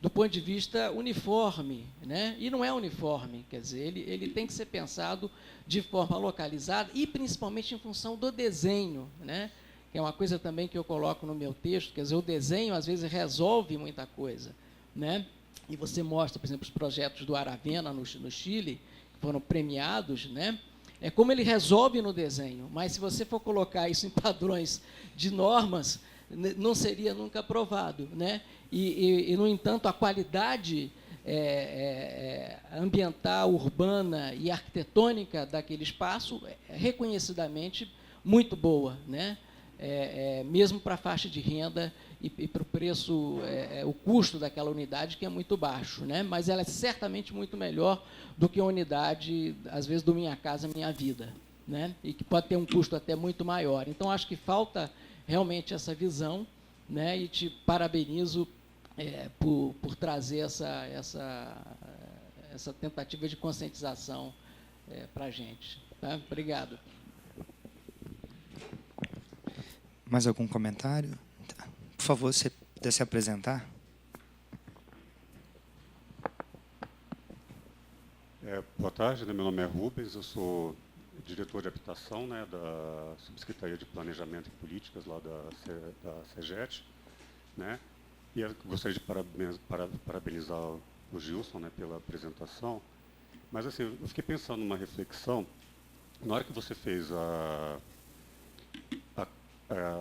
do ponto de vista uniforme, né? E não é uniforme, quer dizer, ele tem que ser pensado de forma localizada e principalmente em função do desenho, né? Que é uma coisa também que eu coloco no meu texto, quer dizer, o desenho às vezes resolve muita coisa, né? E você mostra, por exemplo, os projetos do Aravena no Chile, que foram premiados, né? Como ele resolve no desenho, mas se você for colocar isso em padrões de normas, não seria nunca aprovado, né? E no entanto, a qualidade ambiental, urbana e arquitetônica daquele espaço é reconhecidamente muito boa, né? Mesmo para a faixa de renda e para o preço, o custo daquela unidade, que é muito baixo, né? Mas ela é certamente muito melhor do que a unidade, às vezes, do Minha Casa Minha Vida, né? E que pode ter um custo até muito maior. Então, acho que falta realmente essa visão, né? E te parabenizo por trazer essa tentativa de conscientização para a gente. Tá? Obrigado. Mais algum comentário? Tá. Por favor, você puder se apresentar. Boa tarde, meu nome é Rubens, eu sou diretor de habitação, né, da Subsecretaria de Planejamento e Políticas lá da CEGET, né, e eu gostaria de parabenizar o Gilson, né, pela apresentação, mas assim, eu fiquei pensando numa reflexão, na hora que você fez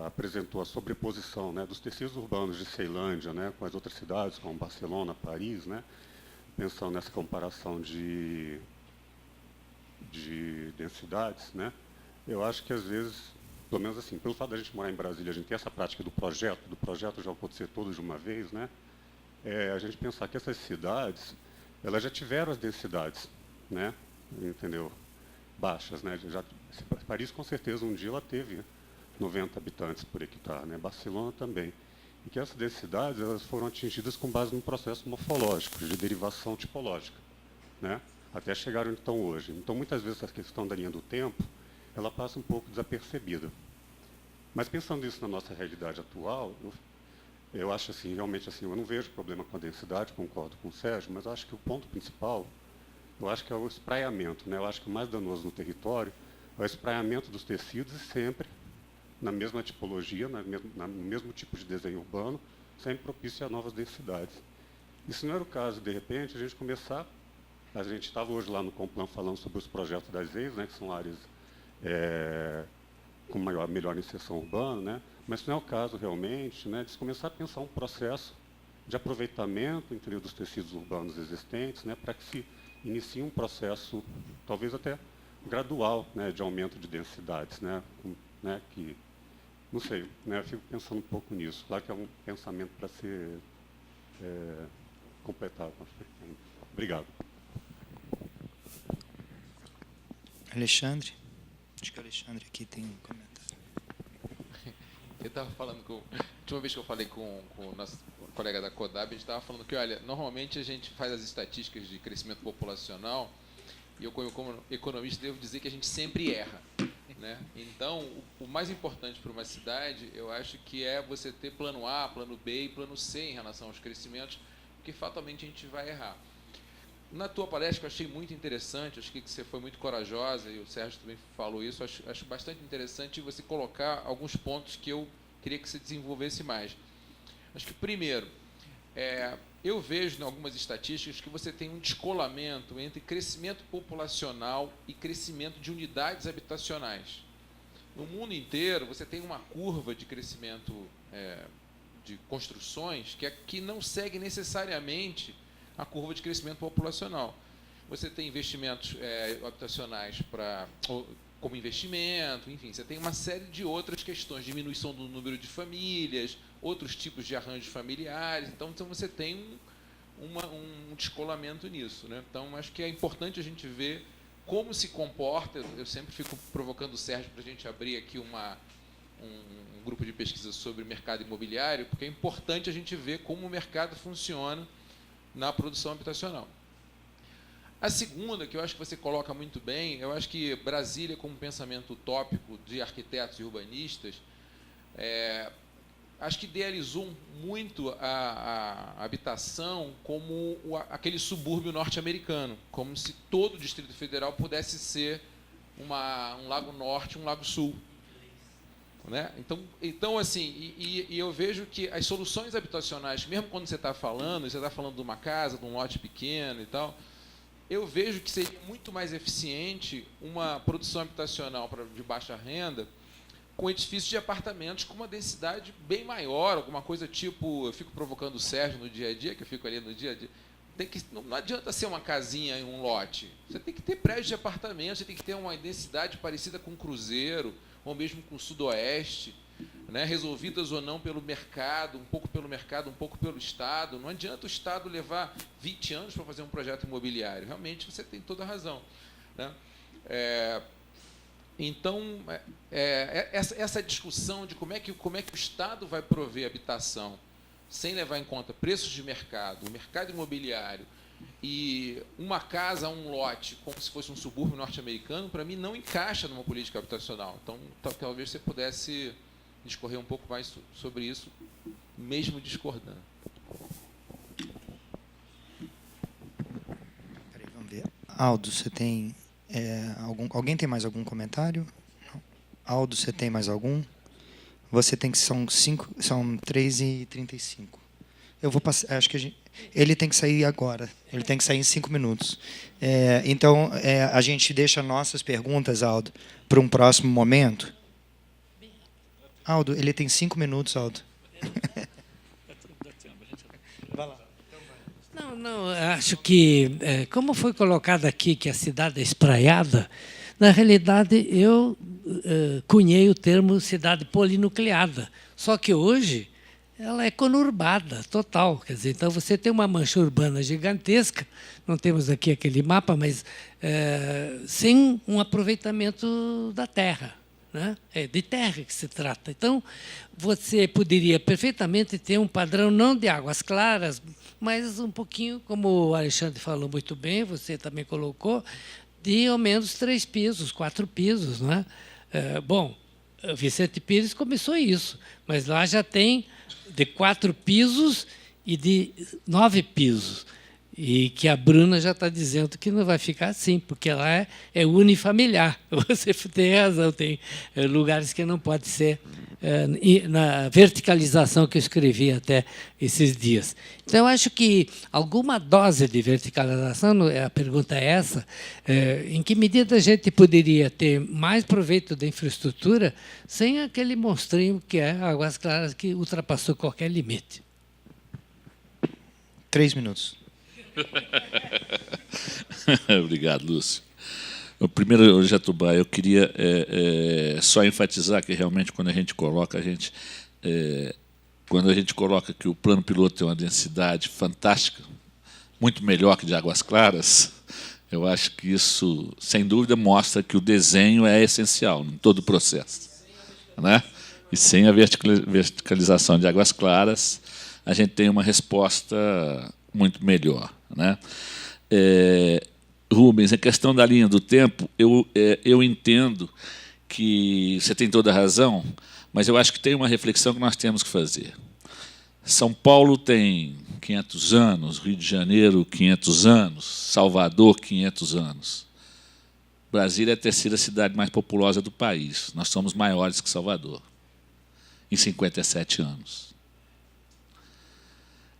apresentou a sobreposição, né, dos tecidos urbanos de Ceilândia, né, com as outras cidades, como Barcelona, Paris, né, pensando nessa comparação de densidades, né, eu acho que às vezes, pelo menos assim, pelo fato da gente morar em Brasília, a gente tem essa prática do projeto já acontecer todo de uma vez, né, a gente pensar que essas cidades, elas já tiveram as densidades, né, entendeu, baixas, né, Paris com certeza um dia ela teve 90 habitantes por hectare, né, Barcelona também. E que essas densidades elas foram atingidas com base num processo morfológico, de derivação tipológica, né, até chegar onde estão hoje. Então, muitas vezes, essa questão da linha do tempo, ela passa um pouco desapercebida. Mas, pensando isso na nossa realidade atual, eu acho assim, realmente, assim, eu não vejo problema com a densidade, concordo com o Sérgio, mas eu acho que o ponto principal, eu acho que é o espraiamento, né, eu acho que o mais danoso no território é o espraiamento dos tecidos e sempre na mesma tipologia, no mesmo tipo de desenho urbano, sempre propicia novas densidades. Isso não era o caso, de repente, a gente estava hoje lá no Complan falando sobre os projetos das EIs, né, que são áreas com melhor inserção urbana, né, mas não é o caso realmente, né, de se começar a pensar um processo de aproveitamento, entendeu, dos tecidos urbanos existentes, né, para que se inicie um processo, talvez até gradual, né, de aumento de densidades, né, que não sei, né, eu fico pensando um pouco nisso. Claro que é um pensamento para ser completado. Obrigado. Alexandre? Acho que o Alexandre aqui tem um comentário. Eu estava falando a última vez que eu falei com o nosso colega da CODAB, a gente estava falando que, olha, normalmente a gente faz as estatísticas de crescimento populacional e eu, como economista, devo dizer que a gente sempre erra. Né? Então, o mais importante para uma cidade, eu acho que é você ter plano A, plano B e plano C em relação aos crescimentos, porque fatalmente a gente vai errar. Na tua palestra, eu achei muito interessante, acho que você foi muito corajosa, e o Sérgio também falou isso, acho bastante interessante você colocar alguns pontos que eu queria que você desenvolvesse mais. Acho que, primeiro, eu vejo em algumas estatísticas que você tem um descolamento entre crescimento populacional e crescimento de unidades habitacionais. No mundo inteiro, você tem uma curva de crescimento de construções que não segue necessariamente a curva de crescimento populacional. Você tem investimentos habitacionais como investimento, enfim, você tem uma série de outras questões, diminuição do número de famílias, outros tipos de arranjos familiares, então você tem um descolamento nisso, né? Então, acho que é importante a gente ver como se comporta, eu sempre fico provocando o Sérgio para a gente abrir aqui um grupo de pesquisa sobre mercado imobiliário, porque é importante a gente ver como o mercado funciona na produção habitacional. A segunda, que eu acho que você coloca muito bem, eu acho que Brasília, como pensamento utópico de arquitetos e urbanistas, acho que idealizou muito a habitação como aquele subúrbio norte-americano, como se todo o Distrito Federal pudesse ser um lago norte, um lago sul. Né? Então assim, e eu vejo que as soluções habitacionais, mesmo quando você está falando de uma casa, de um lote pequeno e tal, eu vejo que seria muito mais eficiente uma produção habitacional de baixa renda com edifícios de apartamentos com uma densidade bem maior, alguma coisa tipo, eu fico provocando o Sérgio no dia a dia, que eu fico ali no dia a dia, não adianta ser uma casinha em um lote, você tem que ter prédios de apartamentos, você tem que ter uma densidade parecida com o Cruzeiro, ou mesmo com o Sudoeste, né, resolvidas ou não pelo mercado, um pouco pelo Estado. Não adianta o Estado levar 20 anos para fazer um projeto imobiliário, realmente você tem toda a razão, né? Então, essa discussão de como é que o Estado vai prover habitação sem levar em conta preços de mercado, o mercado imobiliário, e uma casa, um lote, como se fosse um subúrbio norte-americano, para mim, não encaixa numa política habitacional. Então, talvez você pudesse discorrer um pouco mais sobre isso, mesmo discordando. Peraí, vamos ver. Aldo, você tem... alguém tem mais algum comentário? Não. Aldo, você tem mais algum? Você tem que são 3h35. Eu vou passar. Acho que ele tem que sair agora. Ele tem que sair em 5 minutos. Então a gente deixa nossas perguntas, Aldo, para um próximo momento. Aldo, ele tem 5 minutos, Aldo. Vai lá. Não, acho que, como foi colocado aqui que a cidade é espraiada, na realidade eu cunhei o termo cidade polinucleada. Só que hoje ela é conurbada, total. Quer dizer, então você tem uma mancha urbana gigantesca, não temos aqui aquele mapa, mas sem um aproveitamento da terra. Né? É de terra que se trata. Então, você poderia perfeitamente ter um padrão não de águas claras, mas um pouquinho, como o Alexandre falou muito bem, você também colocou, de ao menos 3 pisos, 4 pisos. Não é? Bom, Vicente Pires começou isso, mas lá já tem de 4 pisos e de 9 pisos. E que a Bruna já está dizendo que não vai ficar assim, porque ela é unifamiliar. Você tem razão, tem lugares que não pode ser na verticalização que eu escrevi até esses dias. Então, eu acho que alguma dose de verticalização, a pergunta é essa, em que medida a gente poderia ter mais proveito da infraestrutura sem aquele monstrinho que é Águas Claras, que ultrapassou qualquer limite. 3 minutos. Obrigado, Lúcio. Primeiro, Jatobá, eu queria só enfatizar que realmente quando a gente coloca que o plano piloto tem uma densidade fantástica, muito melhor que de Águas Claras, eu acho que isso, sem dúvida, mostra que o desenho é essencial em todo o processo, né? E sem a verticalização de Águas Claras, a gente tem uma resposta muito melhor, né? Rubens, a questão da linha do tempo, eu entendo que você tem toda a razão, mas eu acho que tem uma reflexão que nós temos que fazer. São Paulo tem 500 anos, Rio de Janeiro 500 anos, Salvador 500 anos. Brasília é a 3ª cidade mais populosa do país. Nós somos maiores que Salvador, em 57 anos.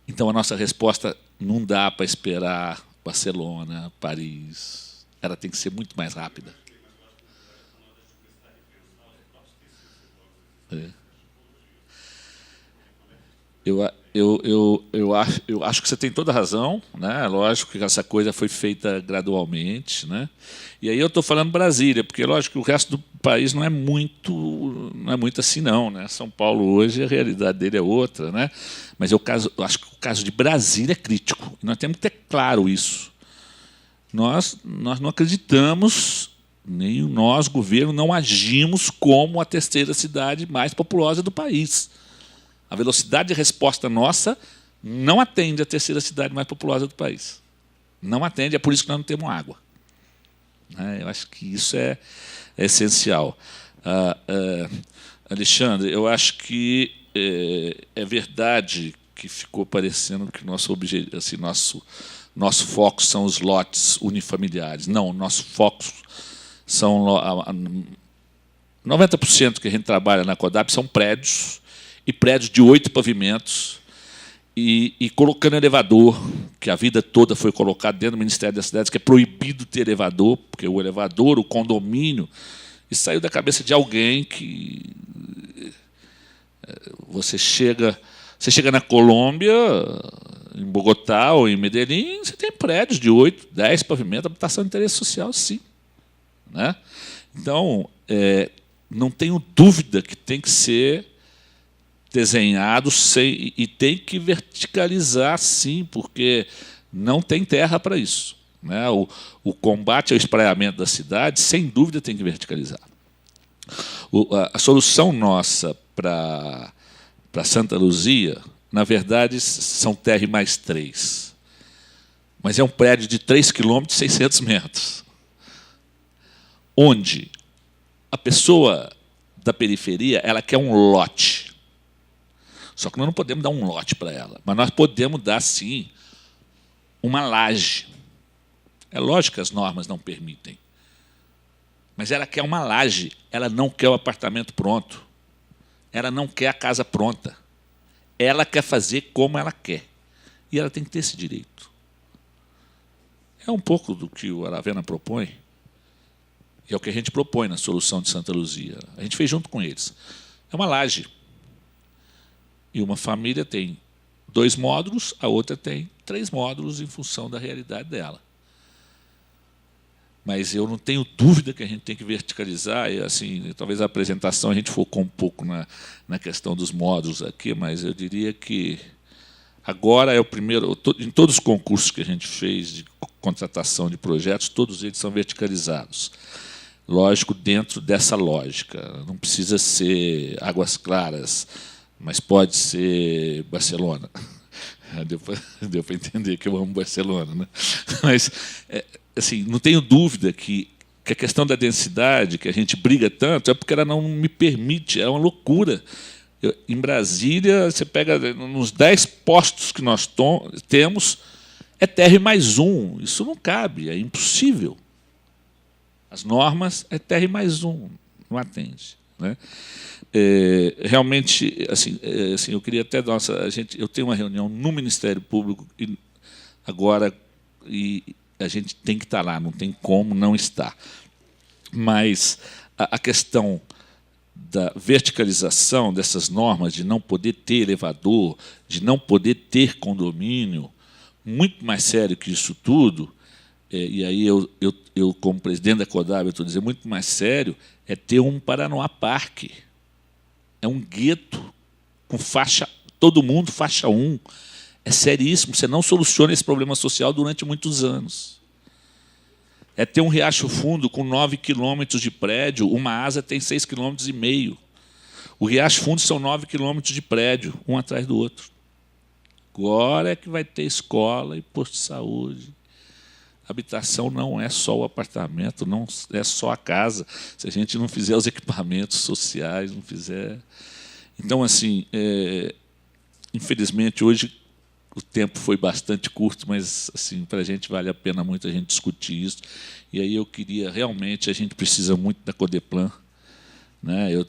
Então, a nossa resposta não dá para esperar Barcelona, Paris. Ela tem que ser muito mais rápida. Eu acho que você tem toda a razão, né? Lógico que essa coisa foi feita gradualmente, né? E aí eu estou falando Brasília, porque lógico que o resto do país não é muito assim não, né? São Paulo hoje a realidade dele é outra, né? Mas eu acho que o caso de Brasília é crítico. Nós temos que ter claro isso. Nós não acreditamos, nem nós, governo, não agimos como a 3ª cidade mais populosa do país. A velocidade de resposta nossa não atende a 3ª cidade mais populosa do país. Não atende, é por isso que nós não temos água. Eu acho que isso é essencial. Alexandre, eu acho que é verdade que ficou parecendo que nosso foco são os lotes unifamiliares. Não, nosso foco são 90% que a gente trabalha na CODAP são prédios, e prédios de 8 pavimentos, e colocando elevador, que a vida toda foi colocado dentro do Ministério das Cidades, que é proibido ter elevador, porque o elevador, o condomínio, isso saiu da cabeça de alguém que Você chega na Colômbia, em Bogotá ou em Medellín, você tem prédios de 8, 10 pavimentos, habitação de interesse social, sim. Né? Então, não tenho dúvida que tem que ser desenhado e tem que verticalizar, sim, porque não tem terra para isso. Né? O combate ao espraiamento da cidade, sem dúvida, tem que verticalizar. A solução nossa para Santa Luzia, na verdade, são TR mais 3. Mas é um prédio de 3 km e 600 metros. Onde a pessoa da periferia ela quer um lote. Só que nós não podemos dar um lote para ela. Mas nós podemos dar, sim, uma laje. É lógico que as normas não permitem. Mas ela quer uma laje, ela não quer o apartamento pronto. Ela não quer a casa pronta. Ela quer fazer como ela quer. E ela tem que ter esse direito. É um pouco do que o Aravena propõe. E é o que a gente propõe na solução de Santa Luzia. A gente fez junto com eles. É uma laje. E uma família tem 2 módulos, a outra tem 3 módulos em função da realidade dela. Mas eu não tenho dúvida que a gente tem que verticalizar. E, assim, talvez a apresentação a gente focou um pouco na questão dos módulos aqui, mas eu diria que agora é o primeiro... Em todos os concursos que a gente fez de contratação de projetos, todos eles são verticalizados. Lógico, dentro dessa lógica. Não precisa ser Águas Claras, mas pode ser Barcelona. Deu para entender que eu amo Barcelona. Né? Mas, assim, não tenho dúvida que a questão da densidade, que a gente briga tanto, é porque ela não me permite, é uma loucura. Em Brasília, você pega nos 10 postos que nós temos, é TR mais 1. Isso não cabe, é impossível. As normas é TR mais 1, não atende. Né? Realmente, assim, eu queria até... eu tenho uma reunião no Ministério Público agora e a gente tem que estar lá, não tem como não estar. Mas a questão da verticalização dessas normas, de não poder ter elevador, de não poder ter condomínio, muito mais sério que isso tudo, e aí eu como presidente da CODAB, eu estou dizendo, muito mais sério, é ter um Paranoá Parque. É um gueto com faixa, todo mundo, faixa 1. É seríssimo, você não soluciona esse problema social durante muitos anos. É ter um Riacho Fundo com 9 quilômetros de prédio, uma asa tem 6,5 km. O Riacho Fundo são 9 quilômetros de prédio, um atrás do outro. Agora é que vai ter escola e posto de saúde. Habitação não é só o apartamento, não é só a casa. Se a gente não fizer os equipamentos sociais, não fizer... Então, assim, infelizmente, hoje o tempo foi bastante curto, mas assim, para a gente vale a pena muito a gente discutir isso. E aí eu queria, realmente, a gente precisa muito da Codeplan. Né? Eu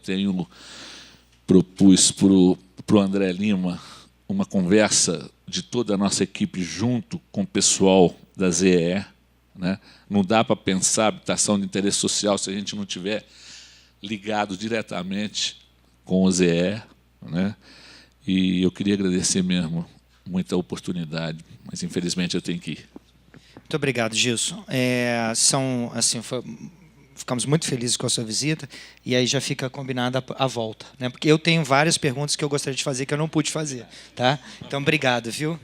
propus para o André Lima uma conversa de toda a nossa equipe junto com o pessoal da ZEE. Né? Não dá para pensar habitação de interesse social se a gente não tiver ligado diretamente com o ZEE. Né? E eu queria agradecer mesmo muita oportunidade, mas infelizmente eu tenho que ir. Muito obrigado, Gilson. Ficamos muito felizes com a sua visita e aí já fica combinada a volta, né? Porque eu tenho várias perguntas que eu gostaria de fazer que eu não pude fazer, tá? Então, obrigado, viu?